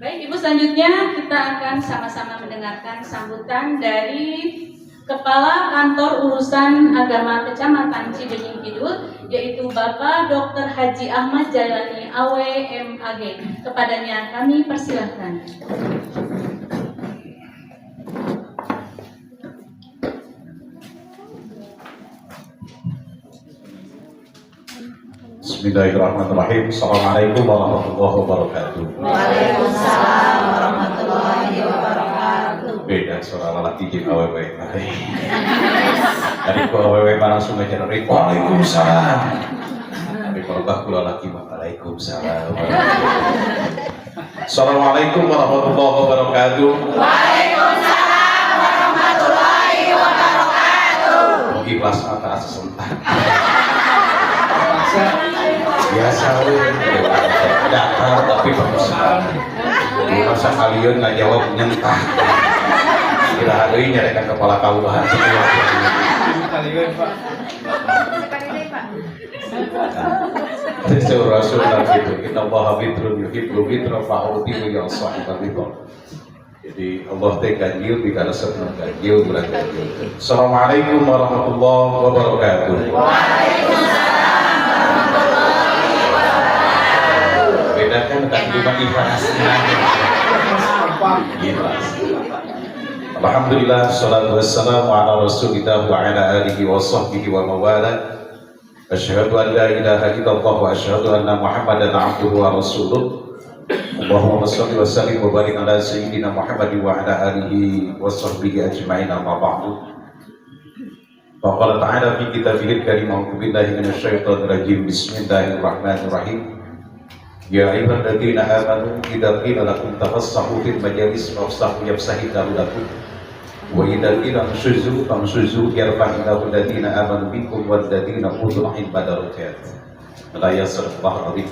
Baik, Ibu, selanjutnya kita akan sama-sama mendengarkan sambutan dari Kepala Kantor Urusan Agama Kecamatan Cibenying Kidul, yaitu Bapak Dr. Haji Ahmad Jailani AWMAG. Kepadanya kami persilahkan. Bismillahirrahmanirrahim. Assalamualaikum warahmatullahi wabarakatuh. Waalaikumsalam warahmatullahi wabarakatuh. Beda suara lelaki jeung awewe. Dari ku awewe mah langsung aja dari Waalaikumsalam. Tapi kalau bah kula laki mah Waalaikumsalam. Assalamualaikum warahmatullahi wabarakatuh. Waalaikumsalam warahmatullahi wabarakatuh. Mugi kelas mata sesentak. Biasa datar tapi berusaha. Masa kalian nggak jawab nyentah. Kira hari nyarekan kepala kaubahan semua. Kalian Pak. Sesuatu Rasulullah itu kita bahwa fitrun yuhibbu fitra fa'uti ya sahibal fitr. Jadi Allah teh ganjil bikana senang ganjil bulan ganjil. Assalamualaikum warahmatullahi wabarakatuh. Bedakan tak cuma ikhlasnya. Ikhlas. Alhamdulillah, salatu wassalamu ala rasulillah wa ala alihi wa sahbihi wa mawala. Asyhadu an la ilaha illallah wa asyhadu anna Muhammadan abduhu wa rasuluh. Allahumma shalli wa sallim wa barik ala sayyidina Muhammad wa ala alihi wa sahbihi ajma'in, amma ba'du. Faqala ta'ala fi kitabihil karim, a'udzu billahi minasyaitonir rajim. Bismillahirrahmanirrahim. Ya ayyuhalladzina amanu idza qila lakum tafassahu fil majalis fafsahu yafsahillahu lakum wa idza qila famshuzu yarfa'illahu alladzina amanu minkum walladzina utul ilma darajat. La yasrifullahu alaihi.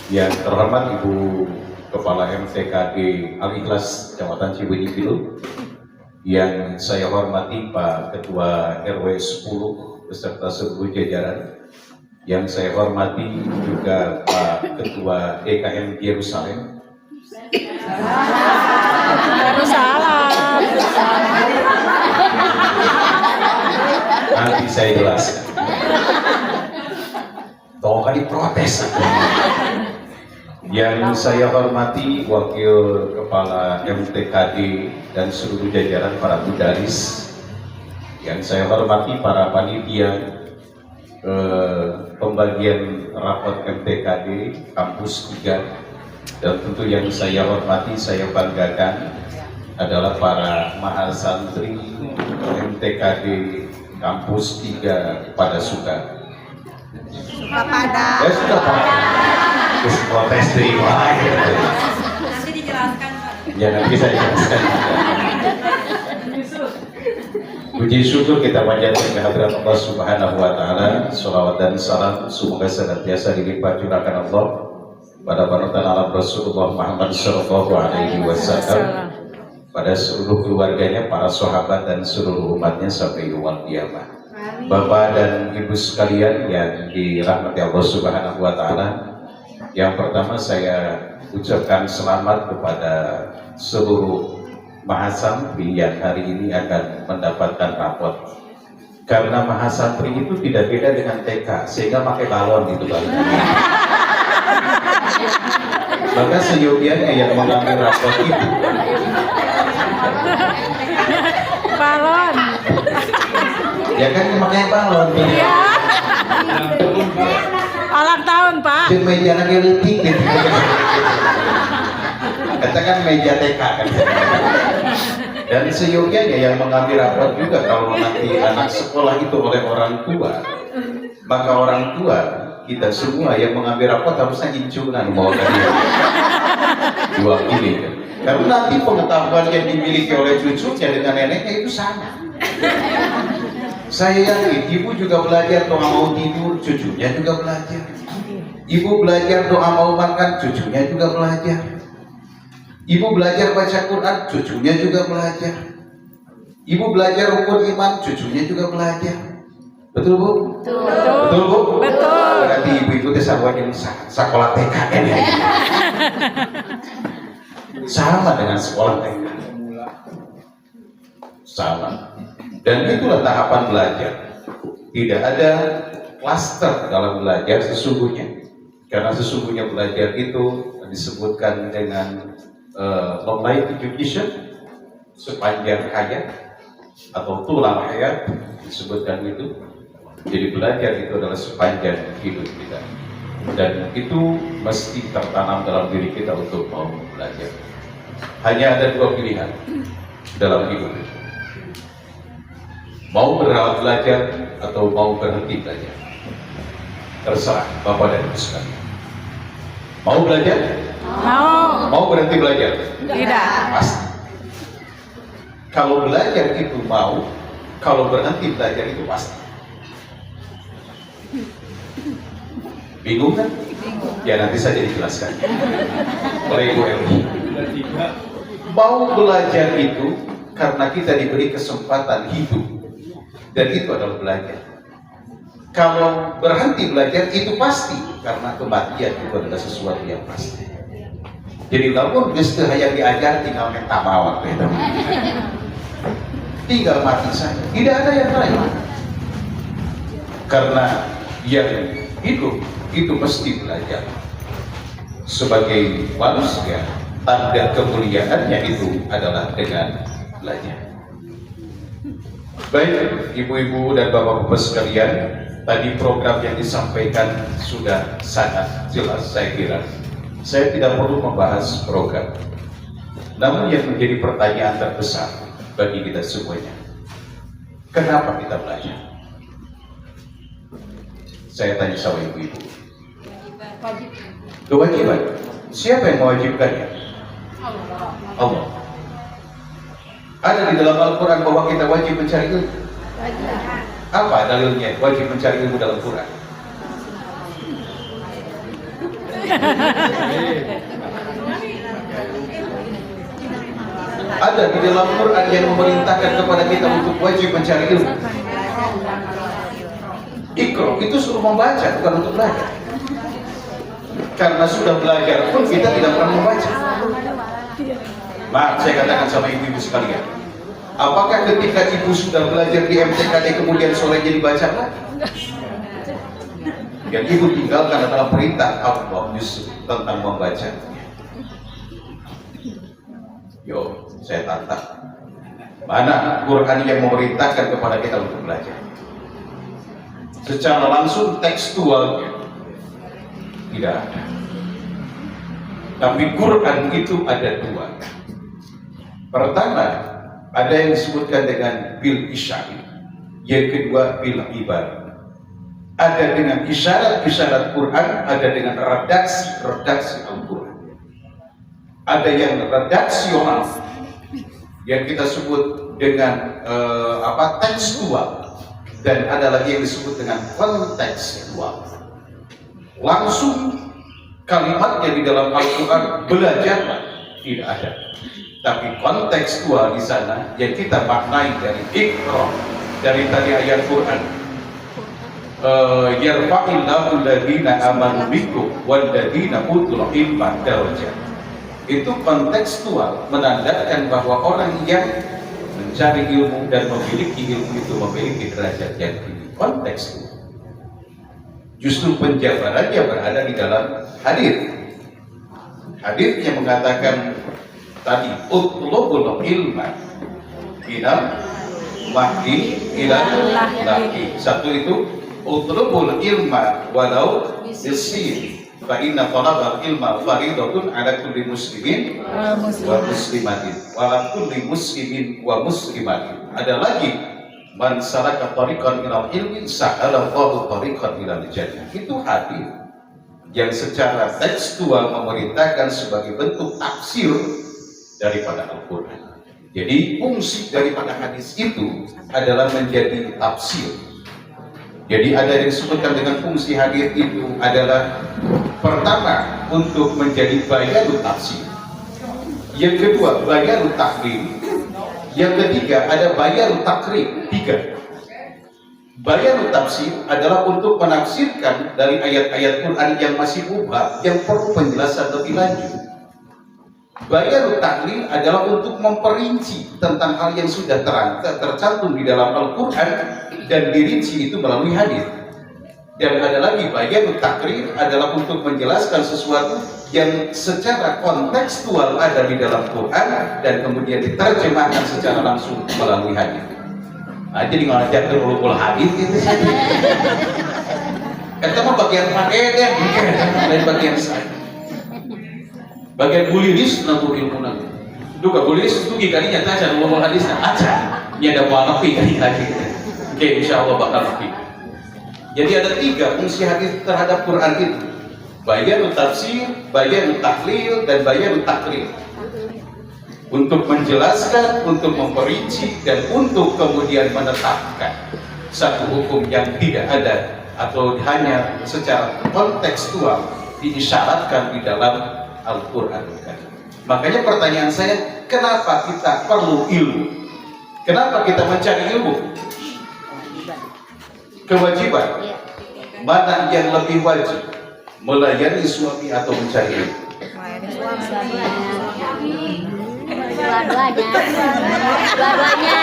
Yang terhormat Ibu Kepala MTKD Al-Ikhlas Kecamatan Cibenying Kidul, yang saya hormati Pak Ketua RW 10 beserta seluruh jajaran, yang saya hormati juga Pak Ketua DKM Yerusalem. Nanti saya jelaskan. Tolong kali protes. Yang saya hormati Wakil Kepala MTKD dan seluruh jajaran para mudaris. Yang saya hormati para panitia pembagian rapot MTKD Kampus 3, dan tentu yang saya hormati, saya banggakan adalah para mahasantri MTKD Kampus 3 pada suka pada sudah pada terus protes terima Nanti dijelaskan Pak. ya, nanti saya jelaskan. Puji syukur kita panjatkan kehadirat Allah Subhanahu wa taala. Shalawat dan salam semoga senantiasa dilimpah curahkan Allah pada panutan alam Rasulullah Muhammad sallallahu alaihi wasallam, pada seluruh keluarganya, para sahabat dan seluruh umatnya sampai yaumul qiyamah. Bapak dan Ibu sekalian yang dirahmati Allah Subhanahu wa taala, yang pertama saya ucapkan selamat kepada seluruh mahasantri yang hari ini akan mendapatkan rapot. Karena mahasantri itu tidak beda dengan TK, sehingga pakai balon gitu Pak. Maka seyogianya yang mengambil rapot itu balon. Ya kan pakai balon. Iya. Ulang tahun Pak. Di meja lagi letik gitu. Katakan meja TK kan. Dan seyogianya yang mengambil rapot juga kalau nanti anak sekolah itu oleh orang tua, maka orang tua kita semua yang mengambil rapot harusnya incunan mau dia diwakili kan. Karena nanti pengetahuan yang dimiliki oleh cucunya dengan neneknya itu sama. Saya yakin ibu juga belajar doa mau tidur, cucunya juga belajar. Ibu belajar doa mau makan, cucunya juga belajar. Ibu belajar baca Quran, cucunya juga belajar. Ibu belajar rukun iman, cucunya juga belajar. Betul Bu? Betul Bu? Betul. Berarti ibu-ibu itu sarwa yang sekolah TK kan ya? Sama dengan sekolah TK. Sama. Dan itulah tahapan belajar. Tidak ada klaster dalam belajar sesungguhnya. Karena sesungguhnya belajar itu disebutkan dengan long-life education, sepanjang hayat atau tulang hayat disebutkan itu. Jadi belajar itu adalah sepanjang hidup kita, dan itu mesti tertanam dalam diri kita untuk mau belajar. Hanya ada dua pilihan dalam hidup, mau berawal belajar atau mau berhenti belajar. Terserah Bapak dan Ibu sekalian. Mau belajar? Mau berhenti belajar? Tidak. Pasti. Kalau belajar itu mau, kalau berhenti belajar itu pasti. Bingung kan? Ya nanti saja dijelaskan oleh Ibu Elmi. Mau belajar itu karena kita diberi kesempatan hidup, dan itu adalah belajar. Kalau berhenti belajar itu pasti, karena kematian itu adalah sesuatu yang pasti. Jadi lamun geus teu hayang diajar tinggal minta mawar, tinggal mati saja, tidak ada yang lain. Karena yang hidup itu mesti belajar. Sebagai manusia, tanda kemuliaannya itu adalah dengan belajar. Baik ibu-ibu dan bapak-bapak sekalian, tadi program yang disampaikan sudah sangat jelas saya kira. Saya tidak perlu membahas program. Namun yang menjadi pertanyaan terbesar bagi kita semuanya, kenapa kita belajar? Saya tanya sama ibu-ibu. Kewajiban. Siapa yang mewajibkannya? Allah. Ada di dalam Al-Quran bahwa kita wajib mencari ilmu. Apa dalilnya wajib mencari ilmu dalam Quran? Ada di dalam Quran yang memerintahkan kepada kita untuk wajib mencari ilmu. Iqra itu suruh membaca, bukan untuk belajar. Karena sudah belajar pun kita tidak pernah membaca. Maaf, saya katakan sama ibu-ibu sekalian, apakah ketika ibu sudah belajar di MTKD kemudian sorenya dibaca lagi? Yang ibu tinggalkan adalah perintah Allah Yusuf tentang membaca. Yo, saya tantang, mana Quran yang memerintahkan kepada kita untuk belajar? Secara langsung tekstualnya tidak ada. Tapi Quran itu ada dua. Pertama, ada yang disebutkan dengan bil isyari, yang kedua bil ibar. Ada dengan isyarat-isyarat Quran, ada dengan redaksi Al-Quran. Ada yang redaksional, yang kita sebut dengan tekstual, dan ada lagi yang disebut dengan kontekstual. Langsung kalimatnya di dalam Al-Quran belajarlah, tidak ada. Tapi kontekstual di sana yang kita maknai dari Iqra, dari tadi ayat Quran, yarfa'illahu alladziina aamanu minkum walladziina utul ilma darajat. Itu kontekstual, menandakan bahwa orang yang mencari ilmu dan memiliki ilmu itu memiliki derajat yang tinggi. Kontekstual. Justru penjabarannya berada di dalam hadis. Hadis yang mengatakan tadi utlubul ilma minal mahdi ilal lahdi. Satu itu utlubul ilma walau bisin, fa inna talabal ilma faridatun ala kulli muslimin wa muslimatin wa ala kulli muslimin wa muslimatin. Ada lagi man salaka tariqan ilal ilmi sa'alallahu tariqan ilal jannah. Itu hadis yang secara tekstual memerintahkan sebagai bentuk tafsir daripada Al-Quran. Jadi fungsi daripada hadis itu adalah menjadi tafsir. Jadi ada yang disebutkan dengan fungsi hadis itu adalah pertama untuk menjadi bayanut tafsir, yang kedua bayanut takrim, yang ketiga ada bayanut takrim. Tiga. Bayan tafsir adalah untuk menafsirkan dari ayat-ayat Quran yang masih mubham, yang perlu penjelasan lebih lanjut. Bayan taklil adalah untuk memperinci tentang hal yang sudah tercantum di dalam Al-Quran dan dirinci itu melalui hadis. Dan ada lagi bayan takrir adalah untuk menjelaskan sesuatu yang secara kontekstual ada di dalam Quran dan kemudian diterjemahkan secara langsung melalui hadis. Nah, jadi ngajak ulul hadis gitu sih. Kita mah bagian pakaian, lain bagian saya. Bagian buliris nanti ilmu nanti. Duga buliris itu kali nyata aja ulul hadis aja. Ini ada buah nafi kali lagi. Oke, insya Allah bakal nafi. Jadi ada 3 fungsi hadis terhadap Quran itu. Bayan tafsir, bayan taklil, dan bayan takrir. Untuk menjelaskan, untuk memperinci, dan untuk kemudian menetapkan satu hukum yang tidak ada atau hanya secara kontekstual diisyaratkan di dalam Al-Quran. Makanya pertanyaan saya, kenapa kita perlu ilmu? Kenapa kita mencari ilmu? Kewajiban. Mana yang lebih wajib? Melayani suami atau mencari ilmu? Dua-duanya.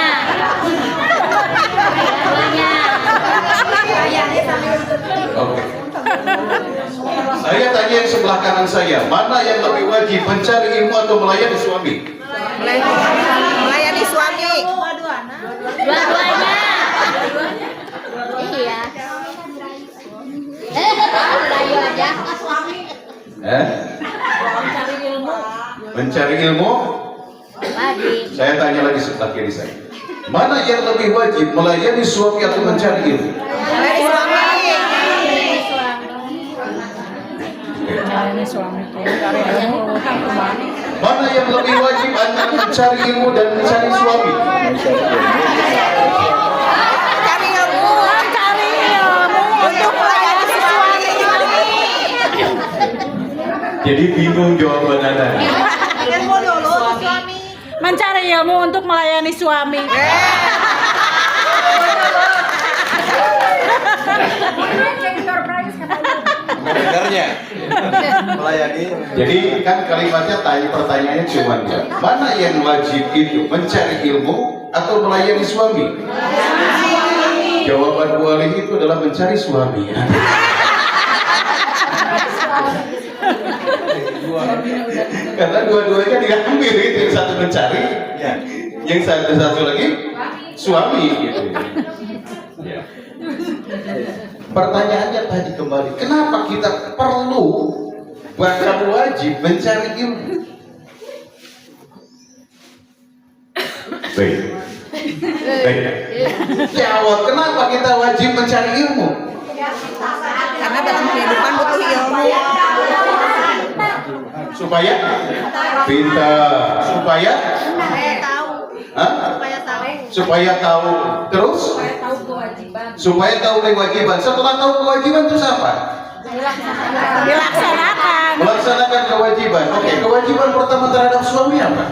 Oke. Saya tanya yang sebelah kanan saya, mana yang lebih wajib, mencari ilmu atau melayani suami? Melayani suami. Dua-duanya. Iya. Layu aja. Mencari ilmu? Wajib. Saya tanya lagi sebelah kiri saya. Mana yang lebih wajib, melayani suami atau mencari ilmu? Melayani suami. Ini suami tuh cari ilmu kemana? Mana yang lebih wajib antara mencari ilmu dan mencari suami? Cari ilmu. Cari ilmu untuk melayani suami. Jadi bingung jawaban Anda. Ilmu dulu suami. Mencari ilmu untuk melayani suami. Mendengarnya melayani. Jadi kan kalimatnya pertanyaannya cuma dua. Mana yang wajib itu, mencari ilmu atau melayani suami? Jawaban Bu Alih itu adalah mencari suami. Karena dua-duanya diambil itu, yang satu mencari, Ya. yang satu lagi suami gitu. Ya. Pertanyaannya tadi kembali, kenapa kita perlu bahkan wajib mencari ilmu? Baik. Jawab, kenapa kita wajib mencari ilmu? Karena dalam kehidupan butuh ilmu. Supaya pintar, supaya Tahu. Hah? Supaya tahu. Supaya tahu, terus Tahu kewajiban. supaya tahu kewajiban. Setelah tahu kewajiban terus apa? Dilaksanakan. Melaksanakan kewajiban. Oke, kewajiban pertama terhadap suami apa?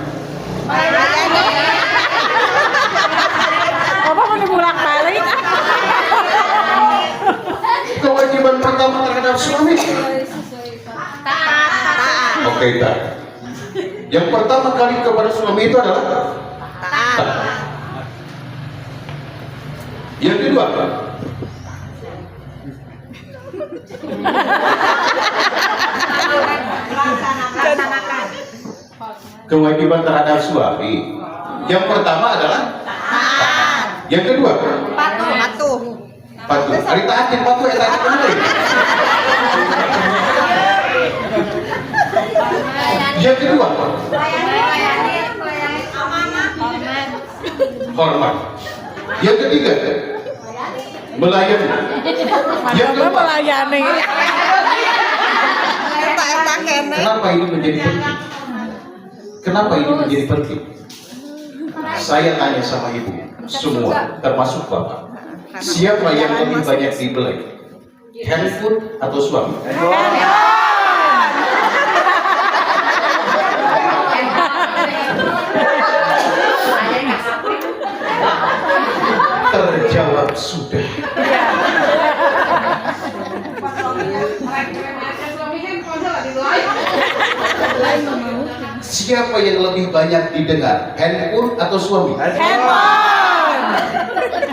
Apa mau dibulak-balik? Kewajiban pertama terhadap suami. Taat. Oke, tak. Yang pertama kali kepada suami itu adalah Taat. yang kedua apa? Laksanakan. Kewajiban terhadap suami. Yang pertama adalah Taat. yang kedua Patuh. patuh. Hari taatin patuh ya taatin kembali. Yang kedua Melayani amanah. hormat. Yang ketiga melayani. Yang Apa keempat, melayani? kenapa ini menjadi penting? Kenapa ini menjadi penting? Saya tanya sama ibu, semua, termasuk bapak, siapa yang lebih banyak dibeli? Handphone atau suami? Terjawab sudah. Siapa yang lebih banyak didengar, handphone atau suami?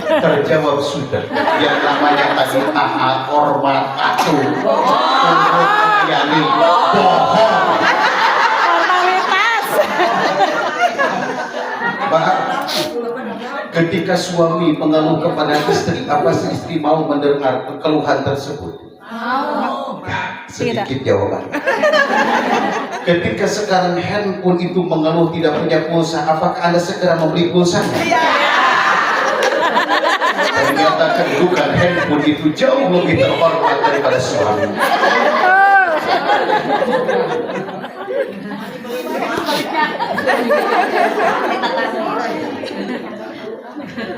Terjawab sudah. Yang namanya tadi taat, hormat, patuh, yani bohong. Bahkan ketika suami mengeluh kepada istri, apa si istri mau mendengar keluhan tersebut? Sedikit jawaban. Ketika sekarang handphone itu mengeluh tidak punya pulsa, apakah Anda segera membeli pulsa? Ternyata kedudukan handphone itu jauh lebih terhormat daripada suami.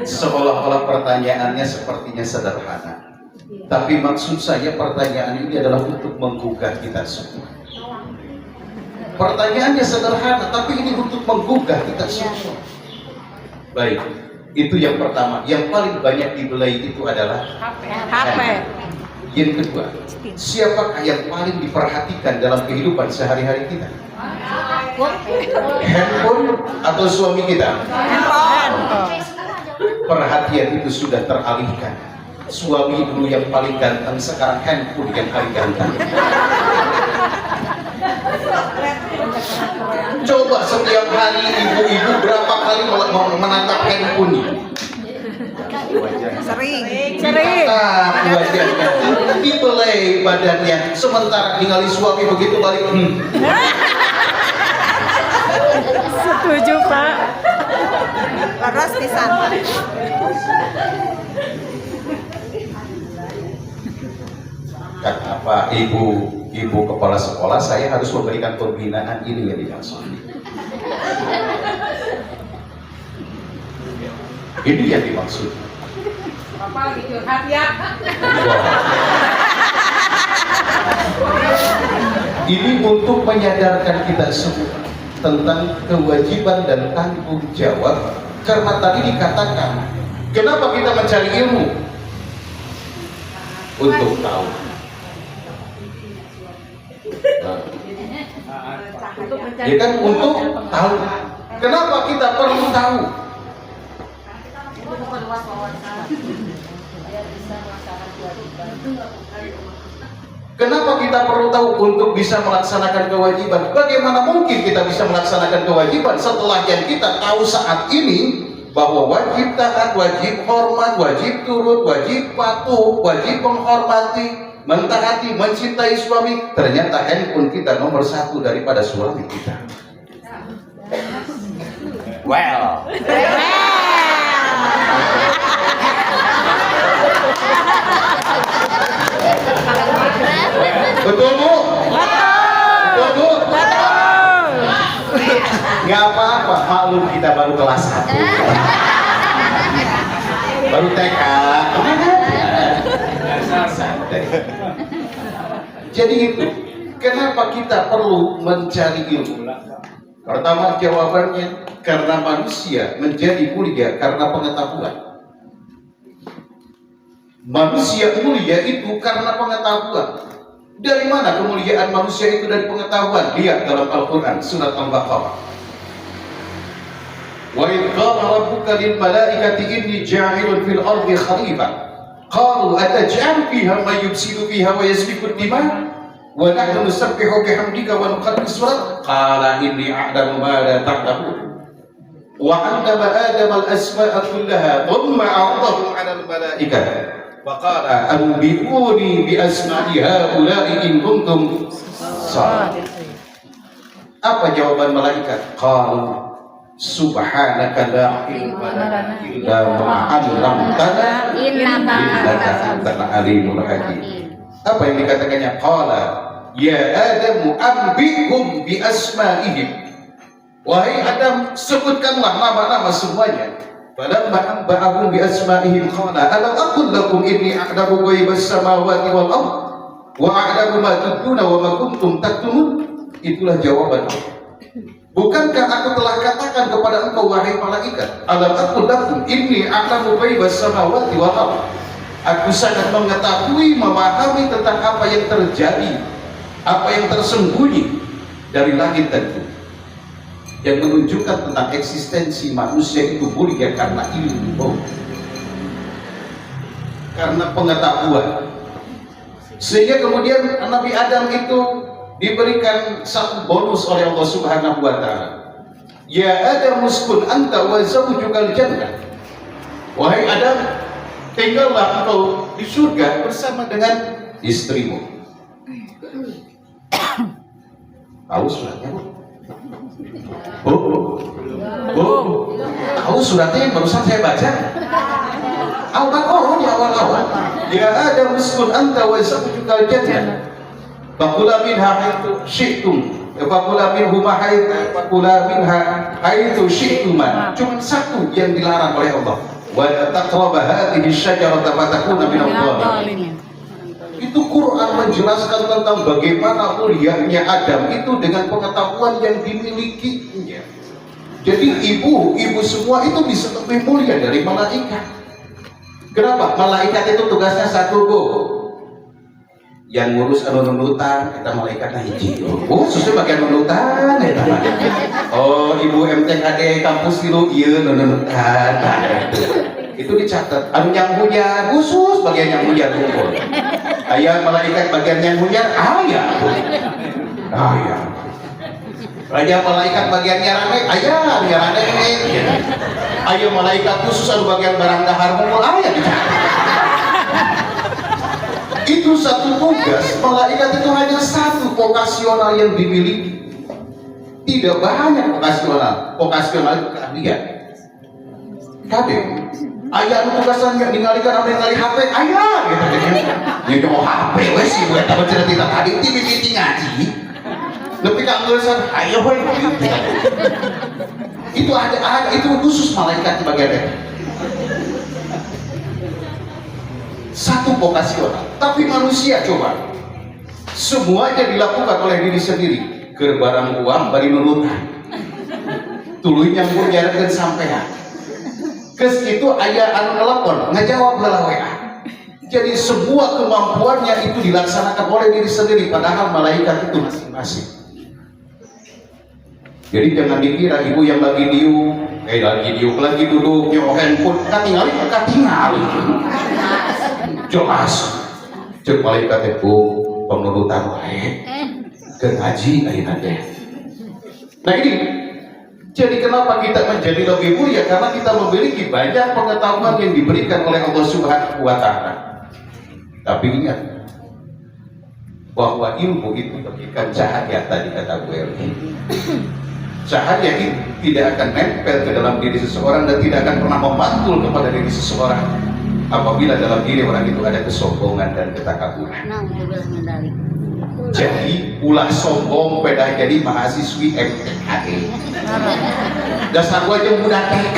Seolah-olah pertanyaannya sepertinya sederhana, tapi maksud saya pertanyaan ini adalah untuk menggugah kita semua. Pertanyaannya sederhana, tapi ini untuk menggugah kita semua. Baik, itu yang pertama. Yang paling banyak dibelai itu adalah HP. Yang kedua, siapakah yang paling diperhatikan dalam kehidupan sehari-hari kita? Handphone atau suami kita? Perhatian itu sudah teralihkan. Suami dulu yang paling ganteng, sekarang handphone yang paling ganteng. Coba setiap hari ibu-ibu berapa kali menatap handphone ini? Sering. Wajahnya, dibelai badannya, sementara tinggal suami begitu balik. Setuju, Pak. Leres pisan. Kata apa ibu kepala sekolah, saya harus memberikan pembinaan ini yang dimaksud. Ini yang dimaksud. Bapak lagi curhat ya. Ini untuk menyadarkan kita semua tentang kewajiban dan tanggung jawab. Karena tadi dikatakan, kenapa kita mencari ilmu? Untuk tahu. Ya kan, untuk tahu. Kenapa kita perlu tahu? Kenapa kita perlu tahu untuk bisa melaksanakan kewajiban? Bagaimana mungkin kita bisa melaksanakan kewajiban setelah yang kita tahu saat ini bahwa wajib taat, wajib hormat, wajib turut, wajib patuh, wajib menghormati, mentaati, mencintai suami. Ternyata handphone kita nomor satu daripada suami kita. Well. Betul Bu? Betul Bu? Gak apa-apa, maklum kita baru kelas 1. Baru TK. Santai. Jadi itu, kenapa kita perlu mencari ilmu? Pertama jawabannya, karena manusia menjadi mulia karena pengetahuan. Manusia mulia itu karena pengetahuan. Dari mana kemuliaan manusia itu? Dari pengetahuan. Lihat dalam Al-Quran surat Al-Baqarah. Wa idh qala rabbuka lil malaikati inni ja'ilun fil ardi khalifah. Qalu ataj'alu fiha man yufsidu fiha wa yasfiku ad-dima' wa nahnu nusabbihu bihamdika wa nuqaddisu lak. Qala inni a'lamu ma la ta'lamun. Wa 'allama Adama al-asma'a kullaha thumma 'aradahum 'ala al-malaikati. Faqala anbi'uni bi asma'i haula'i in kuntum shadiqin. Apa jawaban malaikat? Qalu subhanaka la ilma lana illa ma 'allamtana innaka antal alimul hakim. Apa yang dikatakannya? Qala ya Adamu anbi'hum bi asma'ihim. Wahai Adam, sebutkanlah nama-nama semuanya. Falamma anba'ahum bi asma'ihim qala alam aqul lakum inni a'lamu ghaibas samawati wal ardh wa a'lamu ma tubduna wa ma kuntum taktumun. Itulah jawaban. Bukankah aku telah katakan kepada engkau wahai malaikat, alam aqul lakum inni a'lamu ghaibas samawati wal ardh. Aku sangat mengetahui, memahami tentang apa yang terjadi, apa yang tersembunyi dari langit dan bumi yang menunjukkan tentang eksistensi manusia itu mulia karena ilmu, karena pengetahuan. Sehingga kemudian Nabi Adam itu diberikan satu bonus oleh Allah Subhanahu wa taala. Ya Adam uskun anta wa zawjukal jannah. Wahai Adam, tinggallah engkau di surga bersama dengan istrimu. Tahu suratnya, Bu? Tahu suratnya yang barusan saya baca? Al-Baqarah di awal-awal. Ya Adam uskun anta wa zawjukal jannah. Fakula minha haitsu syi'tum. Fakula minhuma haitsu syi'tuma. Cuma satu yang dilarang oleh Allah. Wa taqrabu hadhihi syajarata fatakuna minadh dhalimin. Itu Quran menjelaskan tentang bagaimana mulianya Adam itu dengan pengetahuan yang dimilikinya. Jadi ibu semua itu bisa lebih mulia dari malaikat. Kenapa? Malaikat itu tugasnya satu, Bu. Yang ngurus nunutan, kita malaikatnya hiji. Oh, sudah bagian nunutan ya, teman. Oh, ibu MTKD kampus itu iya nunutan. Itu dicatat. Anu yang hujan khusus bagian yang hujan kumpul. Ayah malaikat bagian yang hujan, ayah. Raja malaikat bagiannya rame, ayah rame. Ayah malaikat khusus anu bagian barang dahar kumpul, ayah dicatat. Itu satu tugas. Malaikat itu hanya satu vokasional yang dimiliki, tidak banyak vokasional itu keahlian. Kadang ayah nu tugasan yang ningalikeun anu ningali HP, ayah gitu. Nya mau HP we sih buat apa cerita tadi ti mimiti ngaji. Nepi ka ngeusan ayo we. Itu ada itu khusus malaikat bagian satu vokasional. Tapi manusia coba semuanya dilakukan oleh diri sendiri. Keur barang uang bari nunutan. Tuluy nyambung jarakkeun sampean. Kes itu ayah anu nelpon ngajawab heula WA. Jadi semua kemampuannya itu dilaksanakan oleh diri sendiri, padahal malaikat itu masing-masing. Jadi jangan dikira ibu yang lagi lagi duduk nyawa handphone katingali jelas cek malaikat itu penurutan wae ke ngaji ayeuna teh. Nah ini jadi kenapa kita menjadi lebih mulia? Karena kita memiliki banyak pengetahuan yang diberikan oleh Allah Subhanahu wa taala. Tapi ingat bahwa ilmu itu bagaikan cahaya, tadi kata Bu Eli. Cahaya itu tidak akan nempel ke dalam diri seseorang dan tidak akan pernah memantul kepada diri seseorang apabila dalam diri orang itu ada kesombongan dan ketakaburan. Jadi ulah sombong pada jadi mahasiswi MTKD. Dasar gua aja muda TK.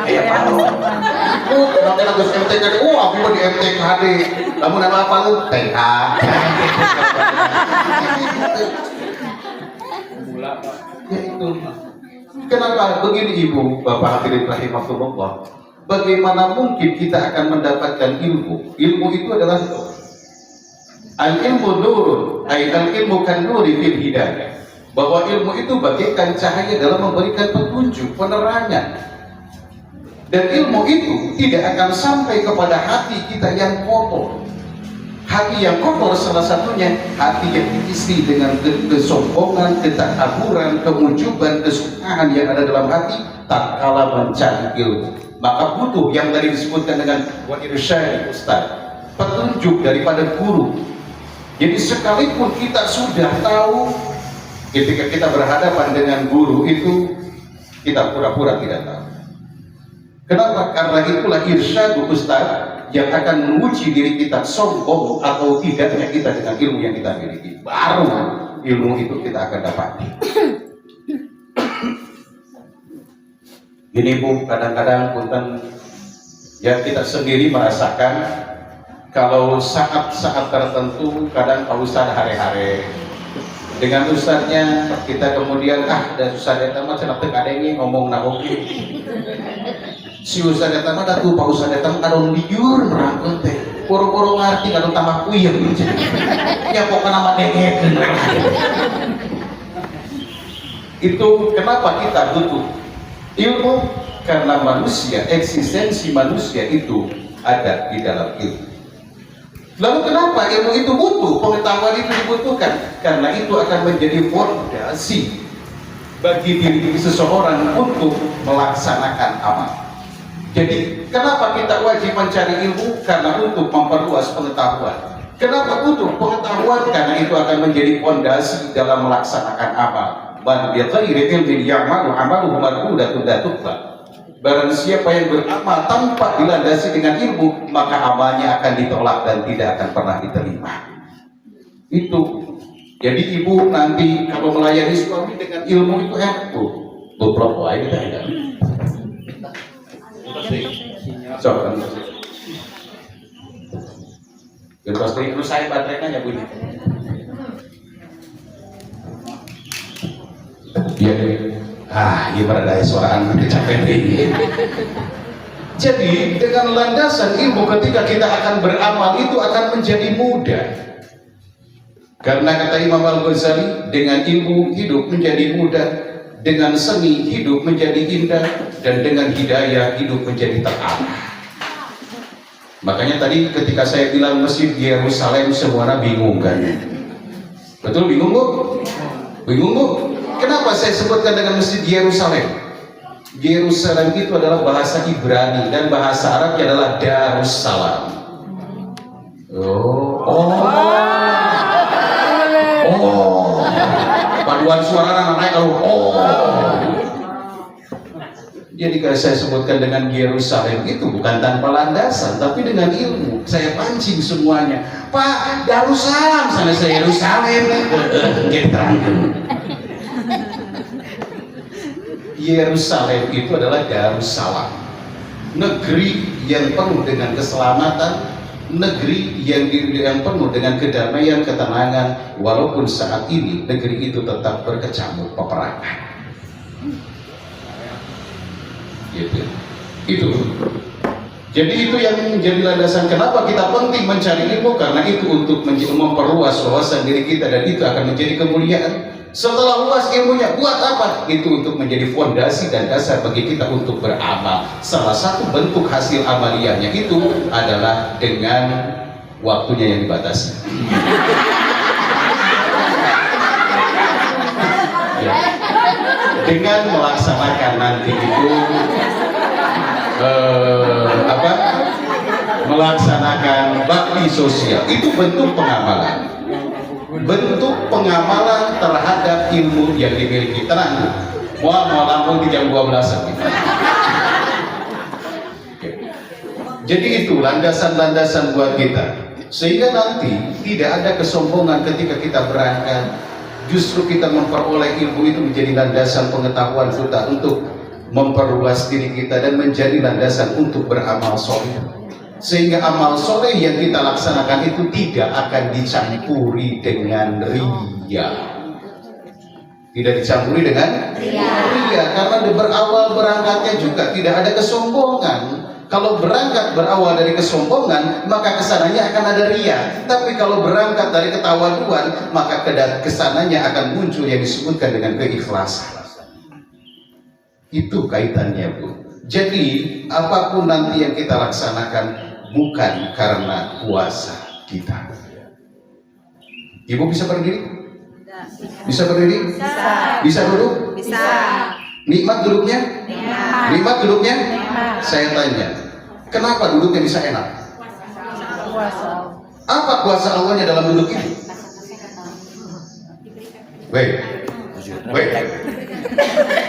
Aya tahu. Nanti lagus MTKD. Aku mau di MTKD. Lamun apa lu TK. Ya itu. Kenapa begini Ibu, Bapak hadirin rahimahullah? Bagaimana mungkin kita akan mendapatkan ilmu? Ilmu itu adalah al-ilmu nurun, al-ilmu kan nuri fil hidayah. Bahwa ilmu itu bagaikan cahaya dalam memberikan petunjuk, penerangan. Dan ilmu itu tidak akan sampai kepada hati kita yang kotor. Hati yang kotor salah satunya hati yang diisi dengan kesombongan, ketakaburan, kemujuban, kesukaan yang ada dalam hati tak kalah mencari ilmu. Maka butuh yang tadi disebutkan dengan wa irsyad ustaz, petunjuk daripada guru. Jadi sekalipun kita sudah tahu, ketika kita berhadapan dengan guru itu kita pura-pura tidak tahu. Kenapa? Karena itulah irsyad ustaz yang akan menguji diri kita sombong atau tidaknya kita dengan ilmu yang kita miliki. Baru ilmu itu kita akan dapati. Ini Bu, kadang-kadang punten ya kita sendiri merasakan kalau saat-saat tertentu kadang Pak Ustadz hari-hari dengan ustadznya kita kemudian dan ustadz datang mah cenah teu kadenge ngomong oke. Si ustadz datang mah datu Pak Ustadz datang kadon liur nerangkeun teh. poro-poro ngerti kalau tambah puyeng ya pokoknya nama dengekeun. Itu kenapa kita butuh ilmu, karena manusia, eksistensi manusia itu ada di dalam ilmu. Lalu kenapa ilmu itu butuh, pengetahuan itu dibutuhkan? Karena itu akan menjadi fondasi bagi diri seseorang untuk melaksanakan amal. Jadi kenapa kita wajib mencari ilmu? Karena untuk memperluas pengetahuan. Kenapa butuh pengetahuan? Karena itu akan menjadi fondasi dalam melaksanakan amal. Man bighairi ilmin ya'malu 'amaluhu mardudatun la tuqbal. Barang siapa yang beramal tanpa dilandasi dengan ilmu, maka amalnya akan ditolak dan tidak akan pernah diterima. Itu. Jadi ibu nanti kalau melayani suami dengan ilmu itu beberapa ini tidak. So, pasti itu saya baterainya bunyi. Ya, gimana dari suara anak capek ini. Jadi dengan landasan ilmu ketika kita akan beramal itu akan menjadi mudah. Karena kata Imam Al-Ghazali, dengan ilmu hidup menjadi mudah, dengan seni hidup menjadi indah, dan dengan hidayah hidup menjadi terarah. Makanya tadi ketika saya bilang Masjid Yerusalem semua bingung kan? Betul bingung bu? Bingung bu? Kenapa saya sebutkan dengan Masjid Yerusalem? Yerusalem itu adalah bahasa Ibrani dan bahasa Arabnya adalah Darussalam. Paduan suara anak naik kalau Jadi kalau saya sebutkan dengan Yerusalem itu bukan tanpa landasan, tapi dengan ilmu. Saya pancing semuanya. Pak, Darussalam sana saya Yerusalem. Kita Yerusalem itu adalah Darussalam, negeri yang penuh dengan keselamatan, negeri yang penuh dengan kedamaian, ketenangan, walaupun saat ini negeri itu tetap berkecamuk peperangan. Gitu. Itu. Jadi itu yang menjadi landasan kenapa kita penting mencari ilmu, karena itu untuk memperluas wawasan diri kita dan itu akan menjadi kemuliaan. Setelah luas ilmunya, buat apa? Itu untuk menjadi fondasi dan dasar bagi kita untuk beramal. Salah satu bentuk hasil amaliyahnya itu adalah dengan waktunya yang dibatasi. Ya. Dengan melaksanakan nanti itu melaksanakan bakti sosial, itu bentuk pengamalan. Bentuk pengamalan terhadap ilmu yang dimiliki. Tenang, mau lampung di jam 12 gitu. Jadi itu landasan-landasan buat kita, sehingga nanti tidak ada kesombongan ketika kita berangkat. Justru kita memperoleh ilmu itu menjadi landasan pengetahuan kita untuk memperluas diri kita dan menjadi landasan untuk beramal soleh. Sehingga amal soleh yang kita laksanakan itu tidak akan dicampuri dengan riya. Tidak dicampuri dengan riya, karena berawal berangkatnya juga tidak ada kesombongan. Kalau berangkat berawal dari kesombongan, maka kesananya akan ada riya. Tapi kalau berangkat dari ketawaduan, maka kesananya akan muncul yang disebutkan dengan keikhlasan. Itu kaitannya bu. Jadi apapun nanti yang kita laksanakan bukan karena kuasa kita. Ibu bisa berdiri? Bisa berdiri? Bisa. Bisa duduk? Bisa. Nikmat duduknya? Nikmat. Nikmat duduknya? Nikmat. Saya tanya, kenapa duduknya bisa enak? Apa kuasa Allahnya dalam duduk itu? Baik. Baik.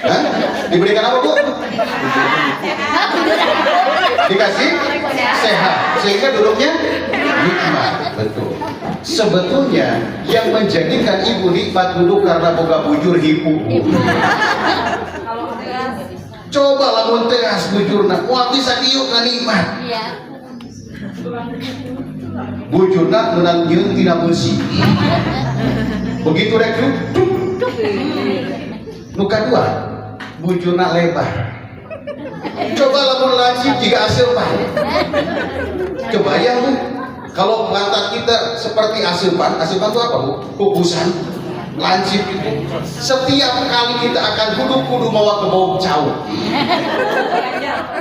Hah? Diberikan apa bu? Dikasih sehat, sehingga duduknya nikmat. Betul. Sebetulnya yang menjadikan ibu nikmat duduk karena boga bujur hipu. Coba lamun teras bujurna, wah bisa diuk na nikmat. Bujurna menang nyeun tina bersih. Begitu rek nu kadua bujurna lebar. Coba lamun lancip jika hasil pak. Kebayang bu, Kalau pantat kita seperti asupan itu apa Bu? Kubusan, lancip itu. Setiap kali kita akan kudu mau ke bau jauh.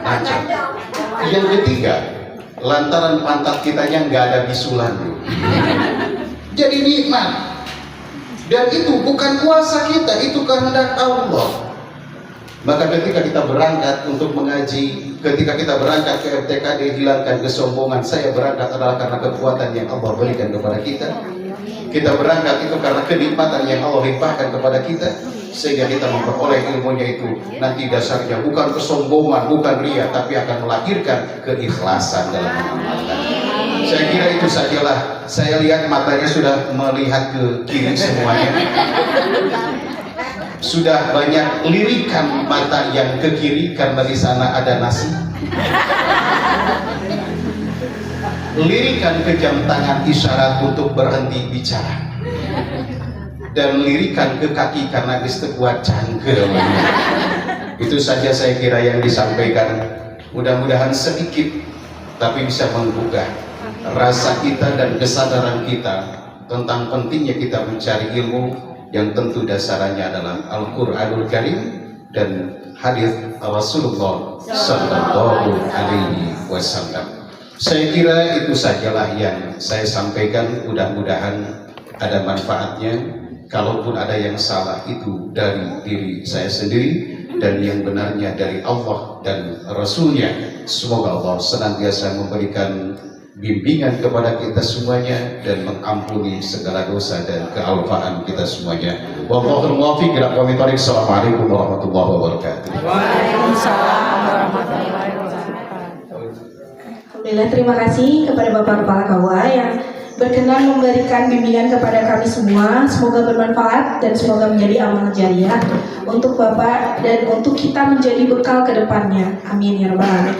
Lancar. Yang ketiga, lantaran pantat kitanya nggak ada bisulan, Bu. Jadi nikmat. Dan itu bukan kuasa kita, itu kehendak Allah. Maka ketika kita berangkat untuk mengaji, ketika kita berangkat ke FTKD, hilangkan kesombongan. Saya berangkat adalah karena kekuatan yang Allah berikan kepada kita. Kita berangkat itu karena kenikmatan yang Allah limpahkan kepada kita, sehingga kita memperoleh ilmunya itu nanti dasarnya bukan kesombongan, bukan ria, tapi akan melahirkan keikhlasan dalam mengamalkan. Saya kira itu sajalah. Saya lihat matanya sudah melihat ke kiri semuanya. Sudah banyak lirikan mata yang ke kiri karena di sana ada nasi. Lirikan ke jam tangan isyarat untuk berhenti bicara. Dan lirikan ke kaki karena istiqwat cangkel. Itu saja saya kira yang disampaikan. Mudah-mudahan sedikit tapi bisa menggugah rasa kita dan kesadaran kita tentang pentingnya kita mencari ilmu yang tentu dasarnya adalah Al-Quranul Karim dan hadis Rasulullah Sallallahu Alaihi Wasallam. Saya kira itu sajalah yang saya sampaikan. Mudah-mudahan ada manfaatnya. Kalaupun ada yang salah itu dari diri saya sendiri dan yang benarnya dari Allah dan Rasulnya. Semoga Allah senantiasa memberikan bimbingan kepada kita semuanya dan mengampuni segala dosa dan kealfaan kita semuanya. Wallahul muwaffiq ila aqwamit thoriq. Assalamualaikum warahmatullahi wabarakatuh. Waalaikumsalam warahmatullahi wabarakatuh. Alhamdulillah, terima kasih kepada Bapak Kepala KUA yang berkenan memberikan bimbingan kepada kami semua. Semoga bermanfaat dan semoga menjadi amal jariah untuk Bapak dan untuk kita menjadi bekal ke depannya. Amin ya rabbal alamin.